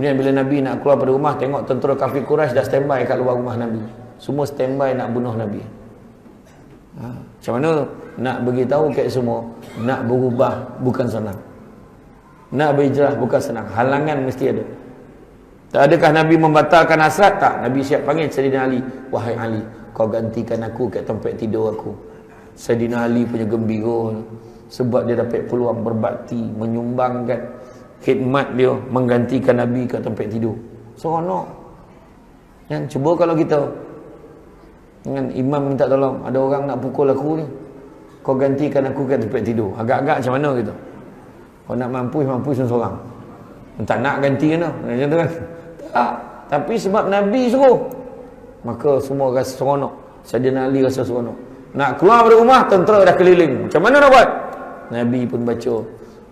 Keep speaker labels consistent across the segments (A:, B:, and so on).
A: Kemudian bila Nabi nak keluar dari rumah, tengok tentera kafir Quraisy dah standby kat luar rumah Nabi. Semua standby nak bunuh Nabi. Macam mana nak beritahu kat semua, nak berubah bukan senang. Nak berhijrah bukan senang. Halangan mesti ada. Tak adakah Nabi membatalkan hasrat? Tak. Nabi siap panggil Sayyidina Ali. Wahai Ali, kau gantikan aku kat tempat tidur aku. Sayyidina Ali punya gembira sebab dia dapat peluang berbakti, menyumbangkan khidmat dia, menggantikan Nabi kat tempat tidur. Seronok. Kan? Cuba kalau kita dengan imam minta tolong, ada orang nak pukul aku ni, kau gantikan aku kat tempat tidur. Agak-agak macam mana gitu? Kau nak mampus seorang. Tak nak ganti kan? Macam tu kan? Tak. Tapi sebab Nabi suruh, maka semua rasa seronok. Sayyidina Ali rasa seronok. Nak keluar dari rumah, tentera dah keliling. Macam mana nak buat? Nabi pun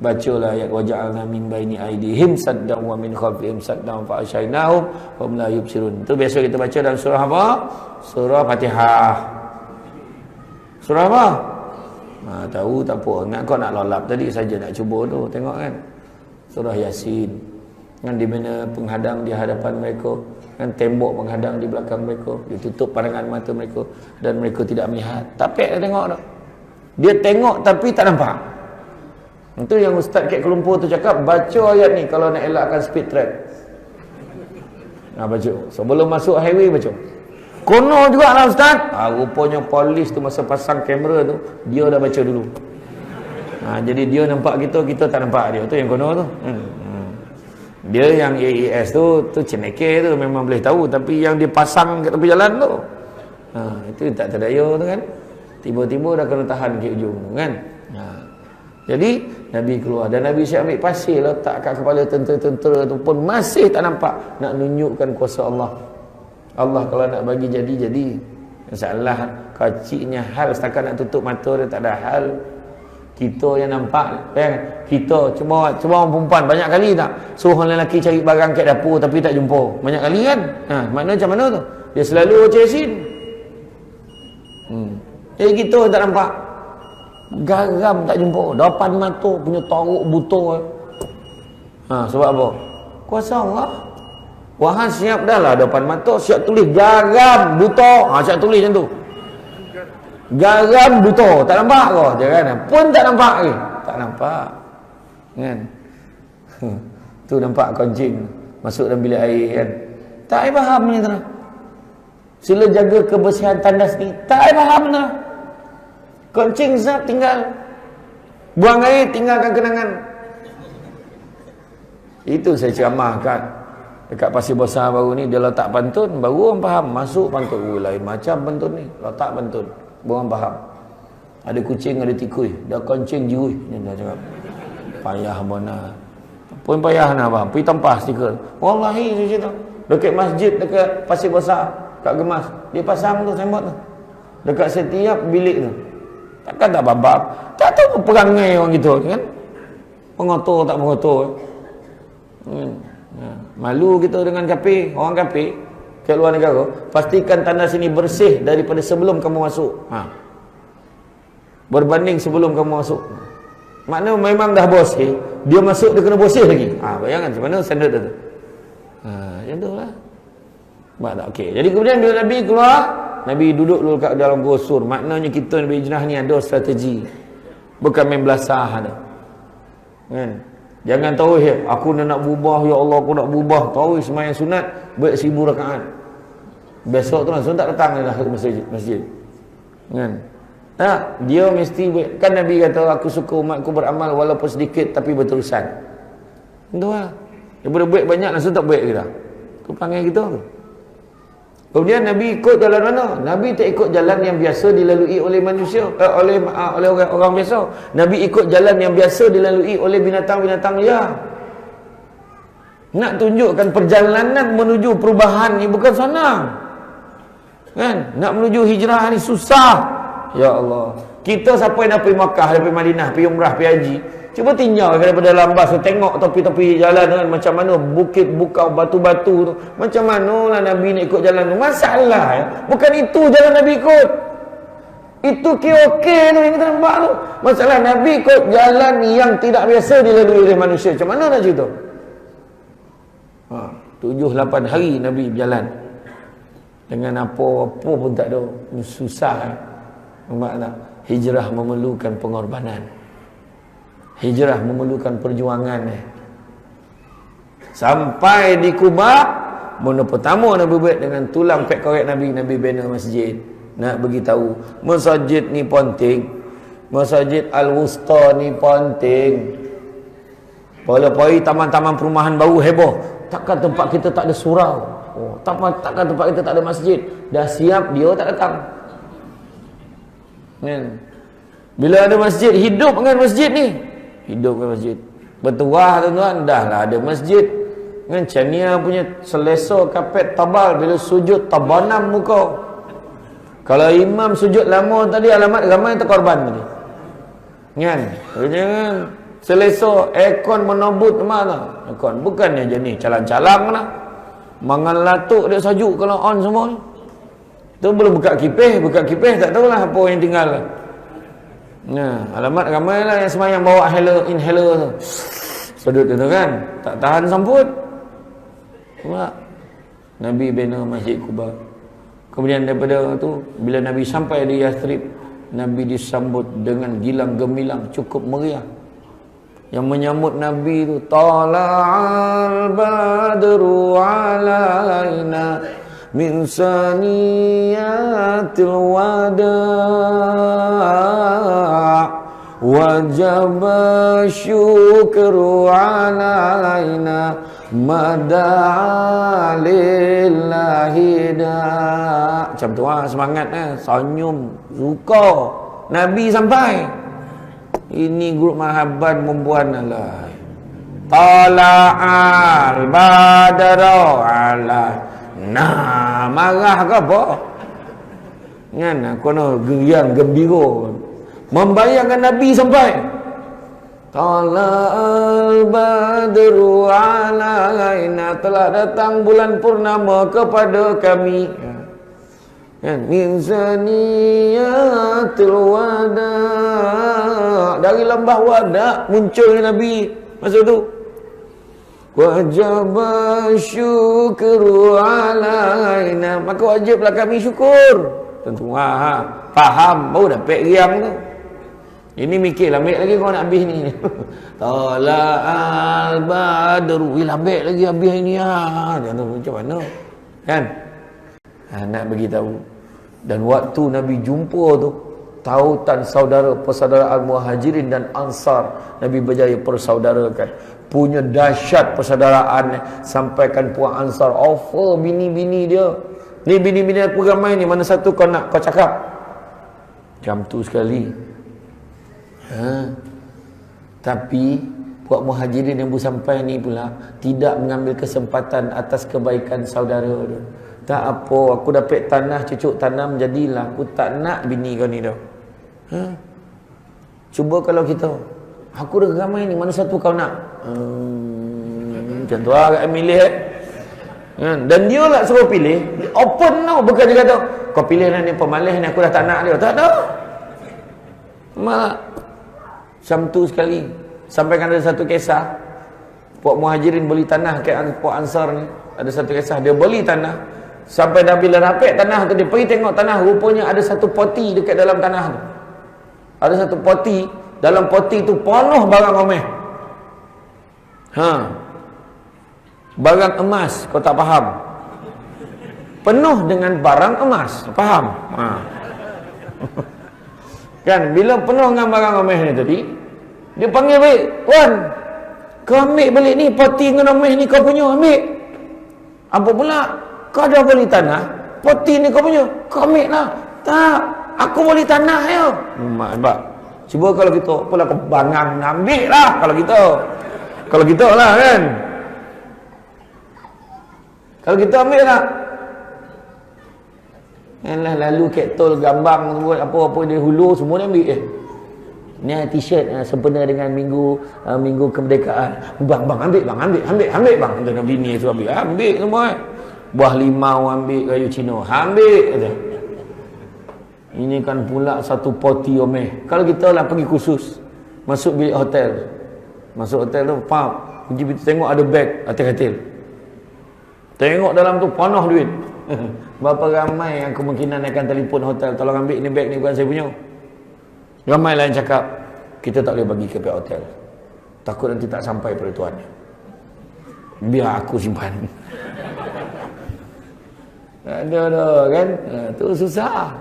A: bacalah ayat waja'alna min baini aidihim saddan wa min khalfihim saddan fa asyainahum wa hum la yubsirun. Itu biasa kita baca dalam surah apa? Surah Fatihah. Surah apa? Tahu tak apa. Ingat kau nak lolap tadi saja nak cuba tu, tengok kan. Surah Yasin. Kan di mana penghadang di hadapan mereka, kan tembok penghadang di belakang mereka, ditutup pandangan mata mereka dan mereka tidak melihat. Tapi dia tengok tak? Dia tengok tapi tak nampak. Itu yang Ustaz kat Kuala Lumpur tu cakap, baca ayat ni kalau nak elakkan speed trap. Baca. Sebelum masuk highway baca. Kono juga lah Ustaz. Rupanya polis tu masa pasang kamera tu, dia dah baca dulu. Jadi dia nampak kita tak nampak dia. Tu yang kono tu. Dia yang AES tu ceneke tu memang boleh tahu, tapi yang dia pasang kat tepi jalan tu, itu tak terdaya tu kan. Tiba-tiba dah kena tahan ke ujung tu kan. Jadi Nabi keluar dan Nabi siap ambil pasir letak kat kepala tentera-tentera tu pun masih tak nampak. Nak tunjukkan kuasa Allah. Allah kalau nak bagi jadi. Masalah kecilnya hal setakat nak tutup mata dia tak ada hal. Kita yang nampak kan, kita cuma orang perempuan banyak kali tak suruh orang lelaki cari barang kat dapur tapi tak jumpa. Banyak kali kan. Maknanya macam mana tu? Dia selalu cesin. Jadi kita tak nampak. Garam tak jumpa. Depan mata punya toruk butuh. Sebab apa? Kuasa Allah. Wahai siap dah lah depan mata, siap tulis garam butuh. Siap tulis macam tu. Garam butuh, tak nampak ke? Jangan pun tak nampak ke? Tak nampak. Kan? Tu nampak kancing masuk dalam bilik air kan. Tak ai faham ni tu. Sila jaga kebersihan tandas ni. Tak ai faham dah. Kancing zat tinggal. Buang air tinggalkan kenangan. Itu saya ceramahkan dekat Pasir Besar baru ni, dia letak pantun, baru orang faham. Masuk pantun, lain macam pantun ni. Letak pantun, baru orang faham. Ada kucing, ada tikui, dah kancing jiruh. Ni dah cakap payah mana. Pun payah nak faham. Pergi tampah stiker. Wallahi saya cerita. Dekat masjid, dekat Pasir Besar, kat Gemas, dia pasang tu sembot tu. Dekat setiap bilik tu. Takkan tak babak. Tak tahu perangai orang gitu kan. Pengotor tak pengotor. Malu kita dengan kafir. Orang kafir kat luar negara, pastikan tandas sini bersih daripada sebelum kamu masuk. Berbanding sebelum kamu masuk. Maknanya memang dah bersih, dia masuk dia kena bersih lagi. Bayangkan macam mana standard tu. Macam tu lah. Okey. Jadi kemudian bila Nabi keluar, Nabi duduk dulu kat dalam gosur. Maknanya kita Nabi hijrah ni ada strategi. Bukan main belasah ada. Kan? Jangan tahu aku nak berubah, ya Allah aku nak berubah. Tahu sembahyang sunat buat 1000 rakaat. Besok tu langsung tak datang dah ke masjid. Kan? Tak, dia mesti buat. Kan Nabi kata aku suka umatku beramal walaupun sedikit tapi berterusan. Itu lah. Daripada buat banyak langsung tak buat kita. Aku panggil kita tu. Kemudian Nabi ikut jalan mana? Nabi tak ikut jalan yang biasa dilalui oleh manusia, oleh orang biasa. Nabi ikut jalan yang biasa dilalui oleh binatang-binatang liar. Nak tunjukkan perjalanan menuju perubahan ni bukan senang. Kan? Nak menuju hijrah ni susah. Ya Allah. Kita siapa yang nak pergi Makkah, nak pergi Madinah, pergi umrah, pergi haji, cuba tinggal daripada dalam bas, tengok tepi-tepi jalan kan, macam mana bukit bukau, batu-batu tu. Macam manalah Nabi nak ikut jalan tu. Masalah bukan itu jalan Nabi ikut. Itu okey tu yang kita nampak tu. Masalah Nabi ikut jalan yang tidak biasa dilalui oleh manusia. Macam mana nak cerita? 7-8 hari Nabi berjalan dengan apa-apa pun tak ada. Susah kan? Nampak tak? Hijrah memerlukan pengorbanan. Hijrah memerlukan perjuangan. Sampai di Kuba, benda pertama Nabi buat dengan tulang pek korek Nabi bina masjid. Nak beritahu, masjid ni penting. Masjid Al-Wusta ni penting. Pada-pada taman-taman perumahan baru heboh. Takkan tempat kita tak ada surau. Takkan tempat kita tak ada masjid. Dah siap, dia tak datang. Bila ada masjid, hidup dengan masjid ni. Hidup dengan masjid. Bertuah tuan-tuan, dah lah ada masjid. Kan Chania punya selesa kapet tabal, bila sujud tabanam muka. Kalau imam sujud lama tadi, alamat ramai terkorban tadi. Kan? Jangan selesa aircon menobut mana? Aircon bukannya jenis calang-calang lah. Mangan latuk dia sajuk kalau on semua ni. Tu belum buka kipis tak tahulah apa yang tinggal. Nah, alamat ramai lah yang semayang bawa inhaler tu. Sedut tu kan, tak tahan sambut. Pula Nabi bina Masjid Kuba. Kemudian daripada tu, bila Nabi sampai di Yathrib, Nabi disambut dengan gilang gemilang cukup meriah. Yang menyambut Nabi tu, tala'al badru alaina min saniyatil wada' wajaba syukru alaina mada'a lillahi da'. Macam tu lah semangat senyum, suka Nabi sampai. Ini grup mahabban perempuan lah. Tala'al badru alaina. Marah ke apa? Kan kono geriang gembira membayangkan Nabi sampai. Tala'al badru alaina, telah datang bulan purnama kepada kami. Min zaniyatil wada', dari lembah Wada' muncul Nabi masa tu. Wajaba syukru alaina, maka wajiblah kami syukur. Tentu faham, baru dapat riang tu. Ini mikir lambik lagi kau nak habis ni. Tala'al badru, lambik lagi habis ni macam mana kan? Nak beritahu. Dan waktu Nabi jumpa tu, tautan saudara persaudaraan Muhajirin dan Ansar, Nabi berjaya persaudarakan. Punya dahsyat persaudaraan. Sampaikan puan Ansar offer bini-bini dia. Ni bini-bini aku ramai ni, mana satu kau nak kau cakap? Jam tu sekali. Tapi puak Muhajirin yang baru sampai ni pula tidak mengambil kesempatan atas kebaikan saudara dia. Tak apa, aku dapat tanah cucuk tanam jadilah, aku tak nak bini kau ni dah. Cuba kalau kita, aku dah ramai ni, mana satu kau nak? Macam tu lah kat milih Dan dia lah suruh pilih, open tau. Bukan dia kata kau pilih lah ni pemalih ni, aku dah tak nak dia. Tak ada. Malah Syamtu sekali. Sampaikan ada satu kisah, puak Muhajirin beli tanah kat puak Ansar ni. Ada satu kisah, dia beli tanah. Sampai dah bila rapet tanah tu, dia pergi tengok tanah. Rupanya ada satu poti dekat dalam tanah tu. Ada satu poti. Dalam poti tu penuh barang omeh. Barang emas, kau tak faham. Penuh dengan barang emas, faham? Kan, bila penuh dengan barang omeh ni tadi, dia panggil balik, "Wan, kau ambil balik ni, poti dengan omeh ni kau punya, ambil." Apa pula? Kau dah beli tanah, poti ni kau punya, kau ambil lah. Tak, aku beli tanah ya. Nampak? Cuba kalau kita, pula kau bangang ambil lah. Kalau kita lah kan. Kalau kita ambil lah. Yalah, lalu kektol gambang buat apa-apa dia hulu semua dia ambil. Ni t-shirt sempena dengan minggu kemerdekaan. Bang ambil bang. Tengah bini tu ambil semua. Buah limau ambil, kayu Cina ambil kata. Ini kan pula satu poti omeh. Kalau kita lah pergi khusus masuk bilik hotel. Masuk hotel tu, kunci pintu, tengok ada beg atas katil. Tengok dalam tu penuh duit. Berapa ramai yang kemungkinan akan telefon hotel, tolong ambil ni beg ni bukan saya punya. Ramai lain cakap, kita tak boleh bagi ke pihak hotel. Takut nanti tak sampai pada tuannya. Biar aku simpan. Ada kan? Tu susah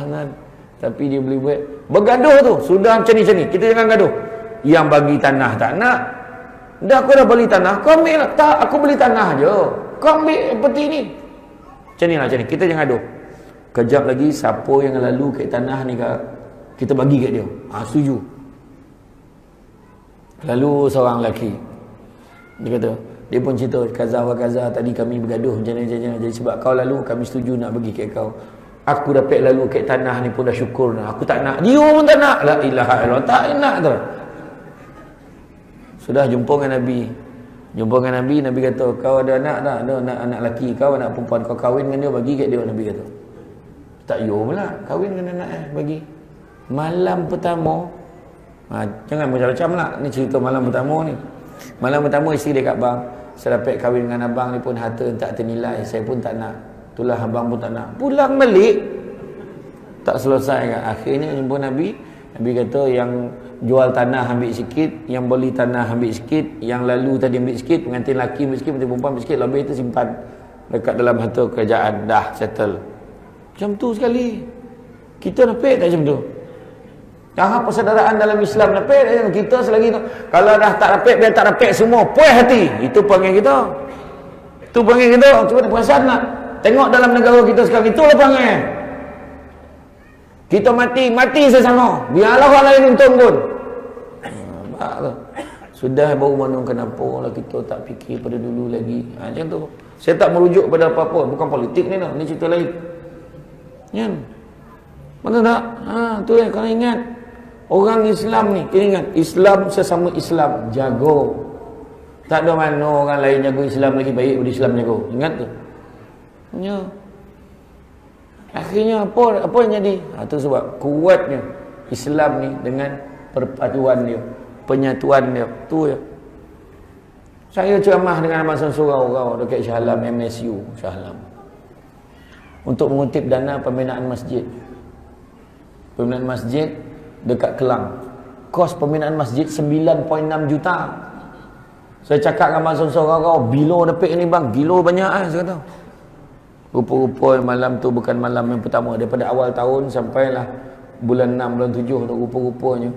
A: kan. Tapi dia boleh buat. Bergaduh tu, sudah macam ni. Kita jangan gaduh. Yang bagi tanah tak nak. Dah aku dah beli tanah, kau ambil lah. Tak, aku beli tanah je. Kau ambil peti ni. Macam ni. Kita jangan gaduh. Kejap lagi, siapa yang lalu kat tanah ni, kita bagi kat dia. Setuju. Lalu seorang lelaki, dia kata, dia pun cerita, kaza tadi kami bergaduh macam ni. Jadi sebab kau lalu, kami setuju nak bagi kat kau. Aku dapat lalu kat tanah ni pun dah syukur dah. Aku tak nak. Dia pun tak nak. La ilaha illallah. Tak nak tu. Sudah jumpa dengan Nabi. Nabi kata, kau ada anak tak? Ada anak lelaki. Kau anak perempuan. Kau kahwin dengan dia, bagi kat dia. Nabi kata. Tak pula. Kahwin dengan anak bagi. Malam pertama. Jangan macam-macam lah. Ni cerita malam pertama ni. Malam pertama isteri dia kat bang. Saya dapat kahwin dengan abang ni pun harta tak ternilai. Saya pun tak nak. Itulah abang pun tak nak. Pulang balik. Tak selesai kan. Akhirnya jumpa Nabi. Nabi kata yang jual tanah ambil sikit, yang beli tanah ambil sikit, yang lalu tadi ambil sikit, pengantin lelaki ambil sikit, pengantin perempuan ambil sikit, lebih itu simpan dekat dalam harta kerajaan. Dah settle. Macam tu sekali. Kita dapat tak macam tu? Tahap persaudaraan dalam Islam dapat tak? Kita selagi tu, kalau dah tak dapat, biar tak dapat semua, puas hati. Itu panggil kita. Itu panggil kita. Cuba perasan nak. Tengok dalam negara kita sekarang, itulah panggil. Kita mati sesama. Biarlah orang lain untung pun. Sudah baru mana kenapa lah kita tak fikir pada dulu lagi. Macam tu. Saya tak merujuk pada apa-apa. Bukan politik ni lah. Ni cerita lain. Kan? Mana tak? Tu lah. Kau ingat. Orang Islam ni. Kena ingat. Islam sesama Islam. Jago. Tak ada mana orang lain jago Islam lagi baik daripada Islam jago. Ingat tu. Ya. Akhirnya apa yang jadi? Itu sebab kuatnya Islam ni dengan perpaduan dia, penyatuan dia. Tu ya. Saya ceramah dengan masa surau dekat Shah Alam MSU Shah Alam. Untuk mengutip dana pembinaan masjid. Pembinaan masjid dekat Kelang. Kos pembinaan masjid 9.6 juta. Saya cakap dengan masa surau, bilo dapat ni bang, gilo banyak saya kata. Rupa-rupa malam tu bukan malam yang pertama. Daripada awal tahun sampailah bulan 6, bulan 7 tu rupa-rupanya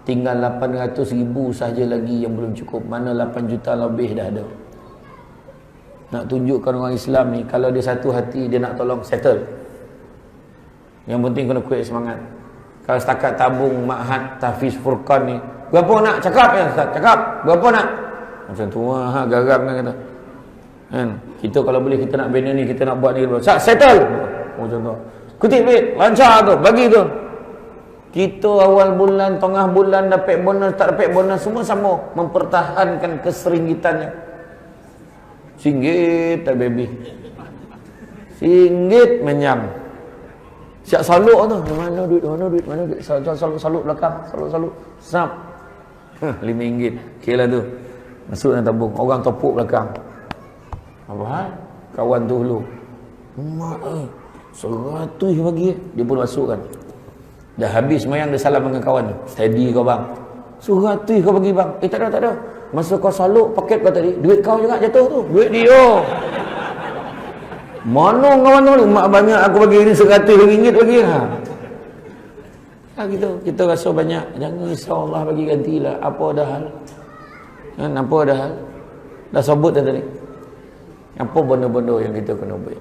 A: tinggal 800,000 sahaja lagi yang belum cukup. Mana 8 juta lebih dah ada. Nak tunjukkan orang Islam ni, kalau dia satu hati, dia nak tolong, settle. Yang penting kena kuat semangat. Kalau setakat tabung Ma'had Tahfiz Furqan ni, berapa nak? Cakap ya Ustaz, cakap. Berapa nak? Macam tu garam kan kata. Kan? Kita kalau boleh kita nak bina ni, kita nak buat ni, settle. Macam tu. Kutip duit, lancar tu, bagi tu. Kita awal bulan, tengah bulan dapat bonus, tak dapat bonus, semua sama mempertahankan keseringgitannya. Singgit tak baby. Singgit menyam. Siap saluk tu. Mana duit? Saluk belakang. Saluk. Snap. RM5. Kira tu. Masuk dalam tabung. Orang topuk belakang. Apa hal? Kawan tu dulu. Mak 100 bagi. Dia pun masukkan. Dah habis semayang, dia salam dengan kawan tu. Steady kau bang. 100 kau bagi bang. Tak ada. Masa kau saluk paket kau tadi, duit kau juga jatuh tu. Duit dia. Mana kawan tu? Mak banyak aku bagi ni RM100 bagi. Kita rasa banyak. Jangan risau, Allah bagi gantilah. Apa dah hal? Apa dah hal? Dah sebut dah tadi. Apa benda-benda yang kita kena buat?